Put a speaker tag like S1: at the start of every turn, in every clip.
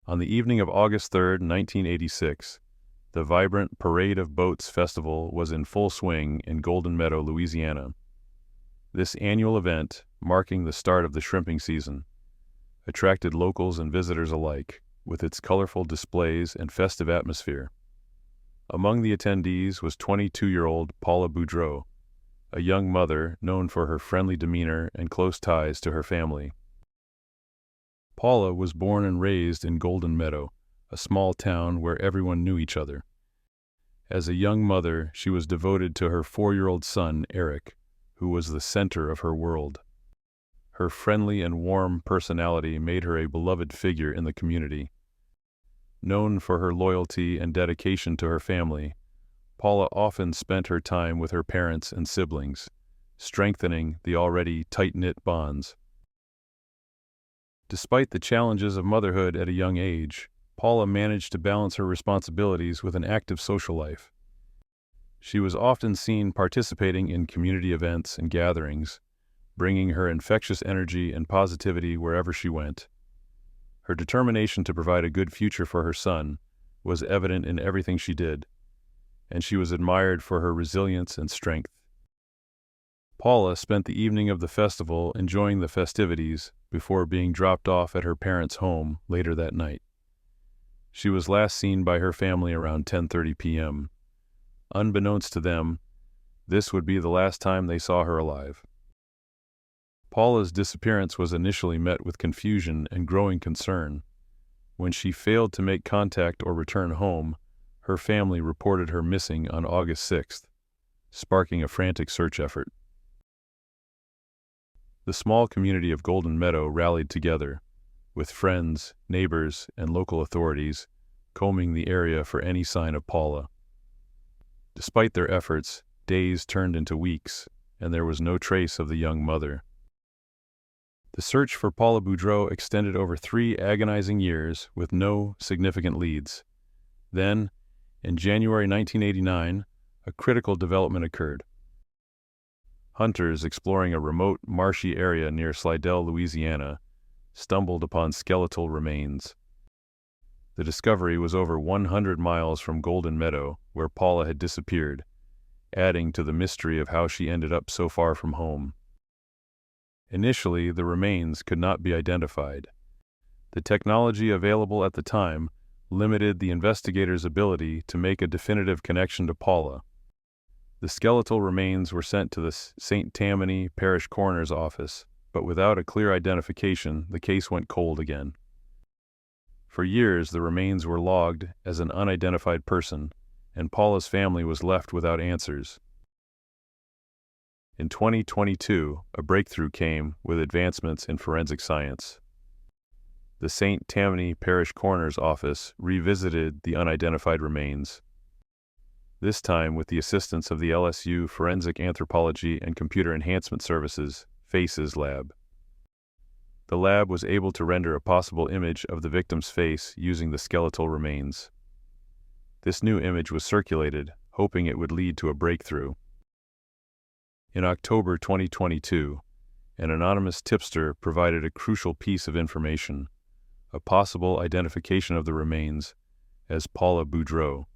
S1: On the evening of August 3, 1986, the vibrant Parade of Boats Festival was in full swing in Golden Meadow, Louisiana. This annual event, marking the start of the shrimping season, attracted locals and visitors alike with its colorful displays and festive atmosphere. Among the attendees was 22-year-old Paula Budro, a young mother known for her friendly demeanor and close ties to her family. Paula was born and raised in Golden Meadow, a small town where everyone knew each other. As a young mother, she was devoted to her 4-year-old son, Eric, who was the center of her world. Her friendly and warm personality made her a beloved figure in the community. Known for her loyalty and dedication to her family, Paula often spent her time with her parents and siblings, strengthening the already tight-knit bonds. Despite the challenges of motherhood at a young age, Paula managed to balance her responsibilities with an active social life. She was often seen participating in community events and gatherings, bringing her infectious energy and positivity wherever she went. Her determination to provide a good future for her son was evident in everything she did, and she was admired for her resilience and strength. Paula spent the evening of the festival enjoying the festivities before being dropped off at her parents' home later that night. She was last seen by her family around 10:30 p.m. Unbeknownst to them, this would be the last time they saw her alive. Paula's disappearance was initially met with confusion and growing concern. When she failed to make contact or return home, her family reported her missing on August 6th, sparking a frantic search effort. The small community of Golden Meadow rallied together, with friends, neighbors, and local authorities combing the area for any sign of Paula. Despite their efforts, days turned into weeks, and there was no trace of the young mother. The search for Paula Budro extended over 3 agonizing years with no significant leads. Then, in January 1989, a critical development occurred. Hunters exploring a remote, marshy area near Slidell, Louisiana, stumbled upon skeletal remains. The discovery was over 100 miles from Golden Meadow, where Paula had disappeared, adding to the mystery of how she ended up so far from home. Initially, the remains could not be identified. The technology available at the time limited the investigators' ability to make a definitive connection to Paula. The skeletal remains were sent to the St. Tammany Parish Coroner's Office, but without a clear identification, the case went cold again. For years, the remains were logged as an unidentified person, and Paula's family was left without answers. In 2022, a breakthrough came with advancements in forensic science. The St. Tammany Parish Coroner's Office revisited the unidentified remains, this time with the assistance of the LSU Forensic Anthropology and Computer Enhancement Services FACES lab. The lab was able to render a possible image of the victim's face using the skeletal remains. This new image was circulated, hoping it would lead to a breakthrough. In October 2022, an anonymous tipster provided a crucial piece of information, a possible identification of the remains as Paula Budro.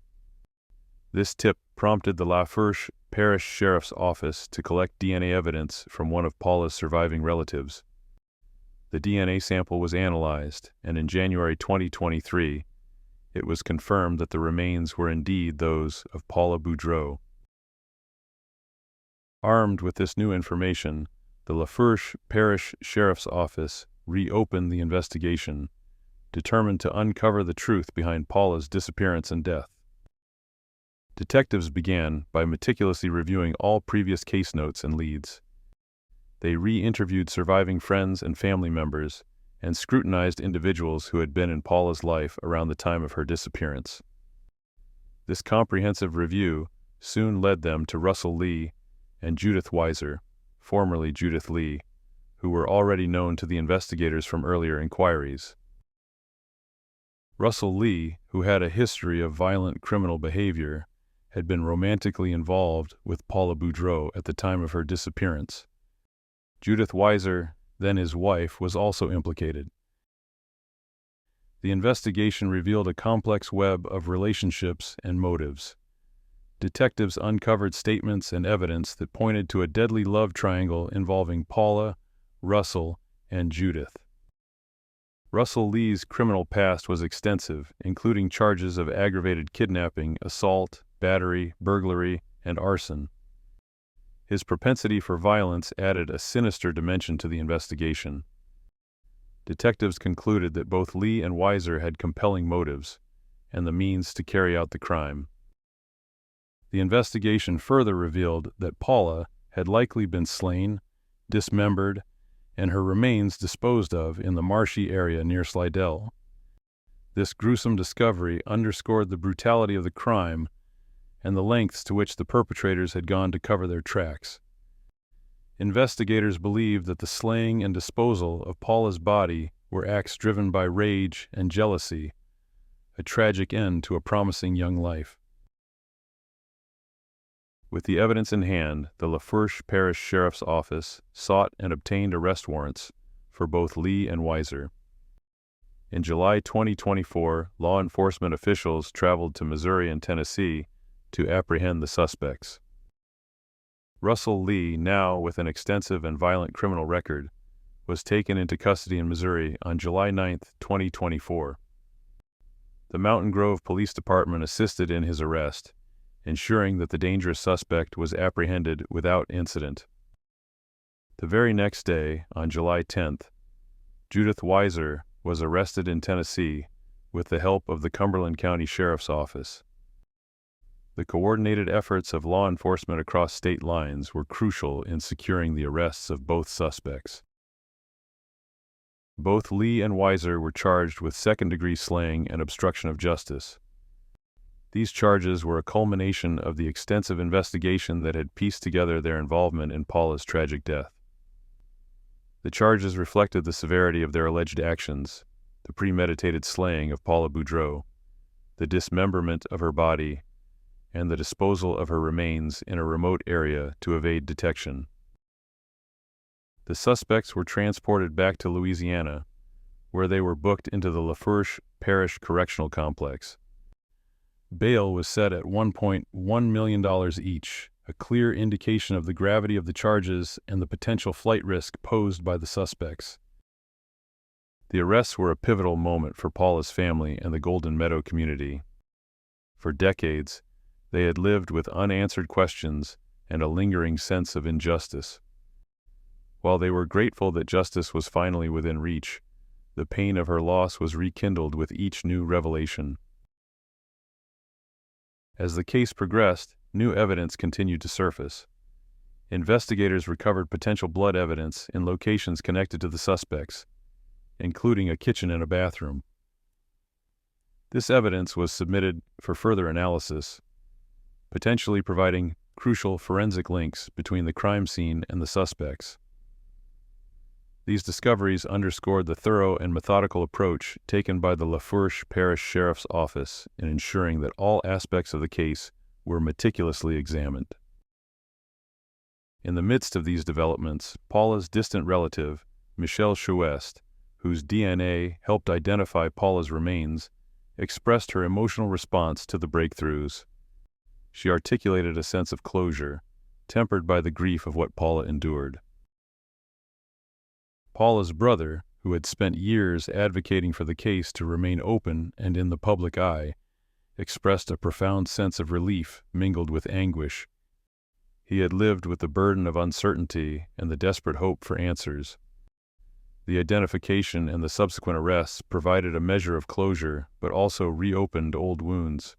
S1: This tip prompted the Lafourche Parish Sheriff's Office to collect DNA evidence from one of Paula's surviving relatives. The DNA sample was analyzed, and in January 2023, it was confirmed that the remains were indeed those of Paula Budro. Armed with this new information, the Lafourche Parish Sheriff's Office reopened the investigation, determined to uncover the truth behind Paula's disappearance and death. Detectives began by meticulously reviewing all previous case notes and leads. They re-interviewed surviving friends and family members and scrutinized individuals who had been in Paula's life around the time of her disappearance. This comprehensive review soon led them to Russell Lee and Judith Weiser, formerly Judith Lee, who were already known to the investigators from earlier inquiries. Russell Lee, who had a history of violent criminal behavior, had been romantically involved with Paula Budro at the time of her disappearance. Judith Weiser, then his wife, was also implicated. The investigation revealed a complex web of relationships and motives. Detectives uncovered statements and evidence that pointed to a deadly love triangle involving Paula, Russell, and Judith. Russell Lee's criminal past was extensive, including charges of aggravated kidnapping, assault, battery, burglary, and arson. His propensity for violence added a sinister dimension to the investigation. Detectives concluded that both Lee and Weiser had compelling motives and the means to carry out the crime. The investigation further revealed that Paula had likely been slain, dismembered, and her remains disposed of in the marshy area near Slidell. This gruesome discovery underscored the brutality of the crime and the lengths to which the perpetrators had gone to cover their tracks. Investigators believed that the slaying and disposal of Paula's body were acts driven by rage and jealousy, a tragic end to a promising young life. With the evidence in hand, the Lafourche Parish Sheriff's Office sought and obtained arrest warrants for both Lee and Weiser. In July 2024, law enforcement officials traveled to Missouri and Tennessee to apprehend the suspects. Russell Lee, now with an extensive and violent criminal record, was taken into custody in Missouri on July 9, 2024. The Mountain Grove Police Department assisted in his arrest, ensuring that the dangerous suspect was apprehended without incident. The very next day, on July 10th, Judith Weiser was arrested in Tennessee with the help of the Cumberland County Sheriff's Office. The coordinated efforts of law enforcement across state lines were crucial in securing the arrests of both suspects. Both Lee and Weiser were charged with second-degree slaying and obstruction of justice. These charges were a culmination of the extensive investigation that had pieced together their involvement in Paula's tragic death. The charges reflected the severity of their alleged actions: the premeditated slaying of Paula Budro, the dismemberment of her body, and the disposal of her remains in a remote area to evade detection. The suspects were transported back to Louisiana, where they were booked into the Lafourche Parish Correctional Complex. Bail was set at $1.1 million each, a clear indication of the gravity of the charges and the potential flight risk posed by the suspects. The arrests were a pivotal moment for Paula's family and the Golden Meadow community. For decades, they had lived with unanswered questions and a lingering sense of injustice. While they were grateful that justice was finally within reach, the pain of her loss was rekindled with each new revelation. As the case progressed, new evidence continued to surface. Investigators recovered potential blood evidence in locations connected to the suspects, including a kitchen and a bathroom. This evidence was submitted for further analysis, potentially providing crucial forensic links between the crime scene and the suspects. These discoveries underscored the thorough and methodical approach taken by the Lafourche Parish Sheriff's Office in ensuring that all aspects of the case were meticulously examined. In the midst of these developments, Paula's distant relative, Michelle Chouest, whose DNA helped identify Paula's remains, expressed her emotional response to the breakthroughs. She articulated a sense of closure, tempered by the grief of what Paula endured. Paula's brother, who had spent years advocating for the case to remain open and in the public eye, expressed a profound sense of relief mingled with anguish. He had lived with the burden of uncertainty and the desperate hope for answers. The identification and the subsequent arrests provided a measure of closure, but also reopened old wounds.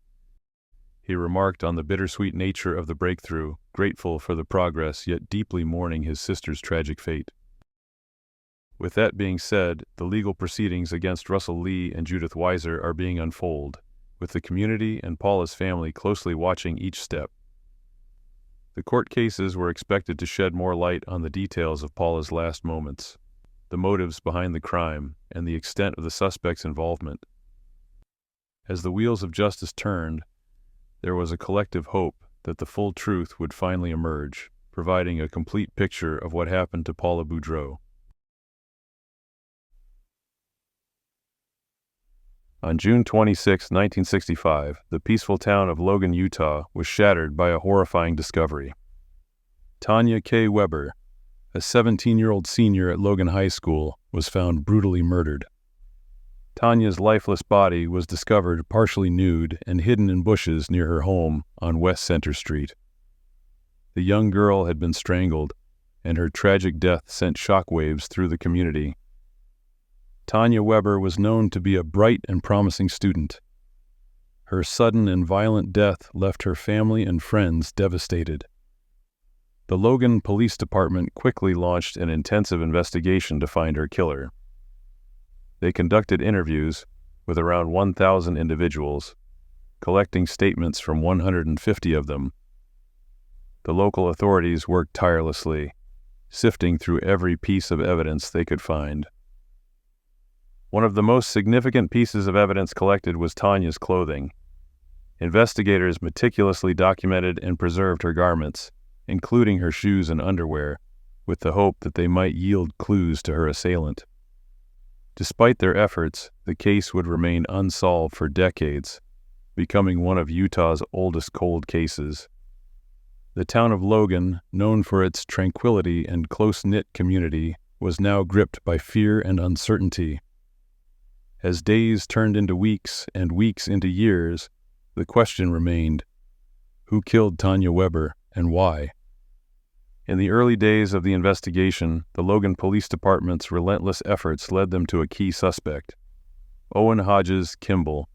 S1: He remarked on the bittersweet nature of the breakthrough, grateful for the progress yet deeply mourning his sister's tragic fate. With that being said, the legal proceedings against Russell Lee and Judith Weiser are being unfolded, with the community and Paula's family closely watching each step. The court cases were expected to shed more light on the details of Paula's last moments, the motives behind the crime, and the extent of the suspect's involvement. As the wheels of justice turned, there was a collective hope that the full truth would finally emerge, providing a complete picture of what happened to Paula Budro. On June 26, 1965, the peaceful town of Logan, Utah, was shattered by a horrifying discovery. Tanya K Weber, a 17-year-old senior at Logan High School, was found brutally murdered. Tanya's lifeless body was discovered partially nude and hidden in bushes near her home on West Center Street. The young girl had been strangled, and her tragic death sent shockwaves through the community. Tanya Weber was known to be a bright and promising student. Her sudden and violent death left her family and friends devastated. The Logan Police Department quickly launched an intensive investigation to find her killer. They conducted interviews with around 1,000 individuals, collecting statements from 150 of them. The local authorities worked tirelessly, sifting through every piece of evidence they could find. One of the most significant pieces of evidence collected was Tanya's clothing. Investigators meticulously documented and preserved her garments, including her shoes and underwear, with the hope that they might yield clues to her assailant. Despite their efforts, the case would remain unsolved for decades, becoming one of Utah's oldest cold cases. The town of Logan, known for its tranquility and close-knit community, was now gripped by fear and uncertainty. As days turned into weeks and weeks into years, the question remained: who killed Tanya Weber and why? In the early days of the investigation, the Logan Police Department's relentless efforts led them to a key suspect, Owen Hodges Kimball.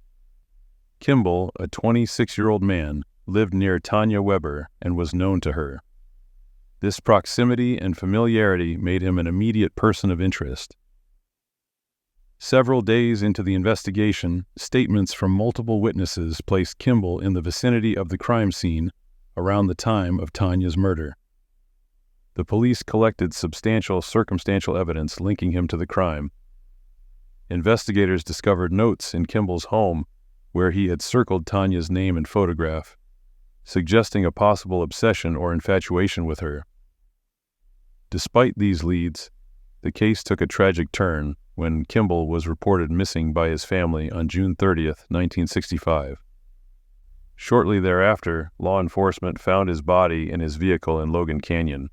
S1: Kimball, a 26-year-old man, lived near Tanya Weber and was known to her. This proximity and familiarity made him an immediate person of interest. Several days into the investigation, statements from multiple witnesses placed Kimball in the vicinity of the crime scene around the time of Tanya's murder. The police collected substantial circumstantial evidence linking him to the crime. Investigators discovered notes in Kimball's home where he had circled Tanya's name and photograph, suggesting a possible obsession or infatuation with her. Despite these leads, the case took a tragic turn when Kimball was reported missing by his family on June 30, 1965. Shortly thereafter, law enforcement found his body in his vehicle in Logan Canyon.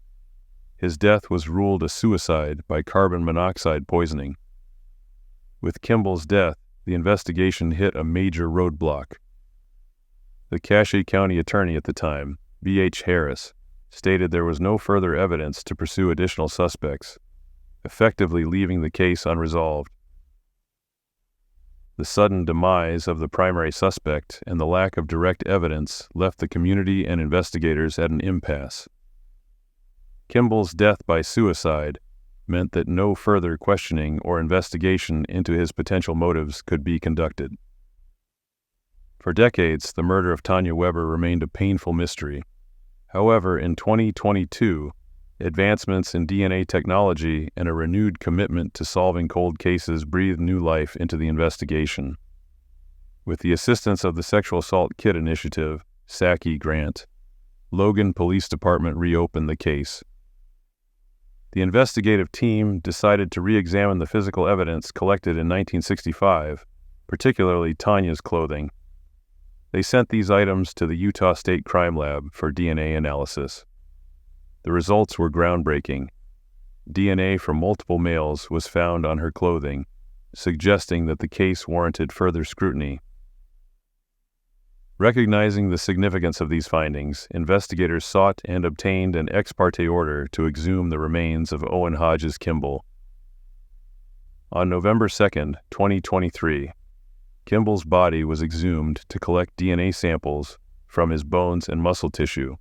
S1: His death was ruled a suicide by carbon monoxide poisoning. With Kimball's death, the investigation hit a major roadblock. The Cache County attorney at the time, B.H. Harris, stated there was no further evidence to pursue additional suspects, effectively leaving the case unresolved. The sudden demise of the primary suspect and the lack of direct evidence left the community and investigators at an impasse. Kimball's death by suicide meant that no further questioning or investigation into his potential motives could be conducted. For decades, the murder of Tanya Weber remained a painful mystery. However, in 2022, advancements in DNA technology and a renewed commitment to solving cold cases breathed new life into the investigation. With the assistance of the Sexual Assault Kit Initiative, SAKI grant, Logan Police Department reopened the case. The investigative team decided to re-examine the physical evidence collected in 1965, particularly Tanya's clothing. They sent these items to the Utah State Crime Lab for DNA analysis. The results were groundbreaking. DNA from multiple males was found on her clothing, suggesting that the case warranted further scrutiny. Recognizing the significance of these findings, investigators sought and obtained an ex parte order to exhume the remains of Owen Hodges Kimball. On November 2, 2023, Kimball's body was exhumed to collect DNA samples from his bones and muscle tissue.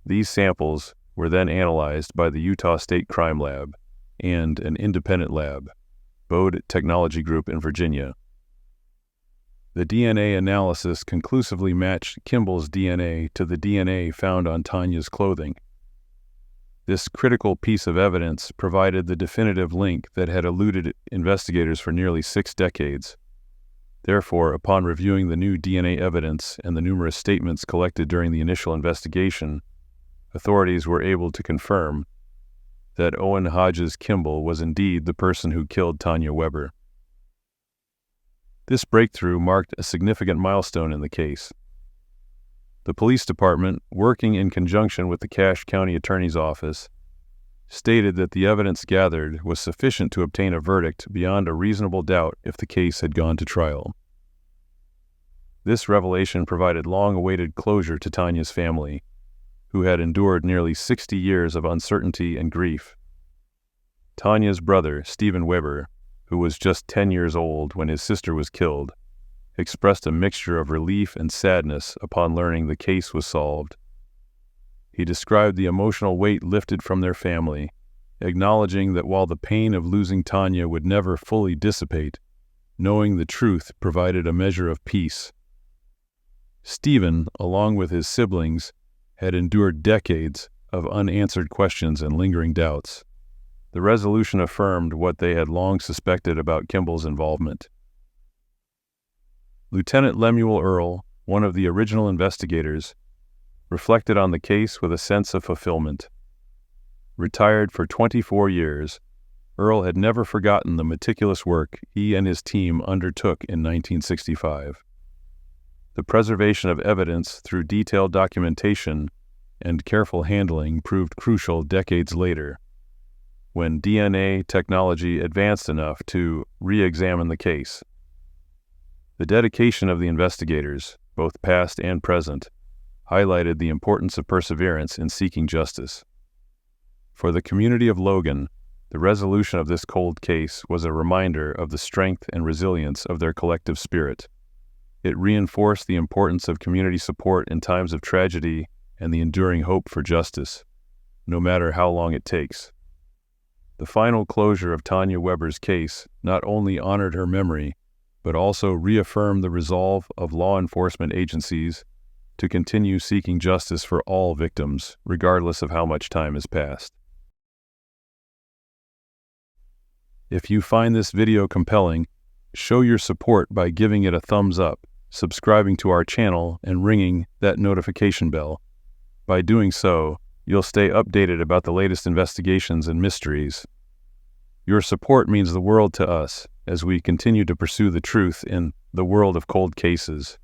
S1: These samples were then analyzed by the Utah State Crime Lab and an independent lab, Bode Technology Group in Virginia. The DNA analysis conclusively matched Kimball's DNA to the DNA found on Tanya's clothing. This critical piece of evidence provided the definitive link that had eluded investigators for nearly 6 decades. Therefore, upon reviewing the new DNA evidence and the numerous statements collected during the initial investigation, authorities were able to confirm that Owen Hodges Kimball was indeed the person who killed Tanya Weber. This breakthrough marked a significant milestone in the case. The police department, working in conjunction with the Cache County Attorney's Office, stated that the evidence gathered was sufficient to obtain a verdict beyond a reasonable doubt if the case had gone to trial. This revelation provided long-awaited closure to Tanya's family, who had endured nearly 60 years of uncertainty and grief. Tanya's brother, Stephen Weber, who was just 10 years old when his sister was killed, expressed a mixture of relief and sadness upon learning the case was solved. He described the emotional weight lifted from their family, acknowledging that while the pain of losing Tanya would never fully dissipate, knowing the truth provided a measure of peace. Stephen, along with his siblings, had endured decades of unanswered questions and lingering doubts. The resolution affirmed what they had long suspected about Kimball's involvement. Lieutenant Lemuel Earle, one of the original investigators, reflected on the case with a sense of fulfillment. Retired for 24 years, Earle had never forgotten the meticulous work he and his team undertook in 1965. The preservation of evidence through detailed documentation and careful handling proved crucial decades later, when DNA technology advanced enough to re-examine the case. The dedication of the investigators, both past and present, highlighted the importance of perseverance in seeking justice. For the community of Logan, the resolution of this cold case was a reminder of the strength and resilience of their collective spirit. It reinforced the importance of community support in times of tragedy and the enduring hope for justice, no matter how long it takes. The final closure of Tanya Weber's case not only honored her memory, but also reaffirmed the resolve of law enforcement agencies to continue seeking justice for all victims, regardless of how much time has passed. If you find this video compelling, show your support by giving it a thumbs up, subscribing to our channel, and ringing that notification bell. By doing so, you'll stay updated about the latest investigations and mysteries. Your support means the world to us as we continue to pursue the truth in the world of cold cases.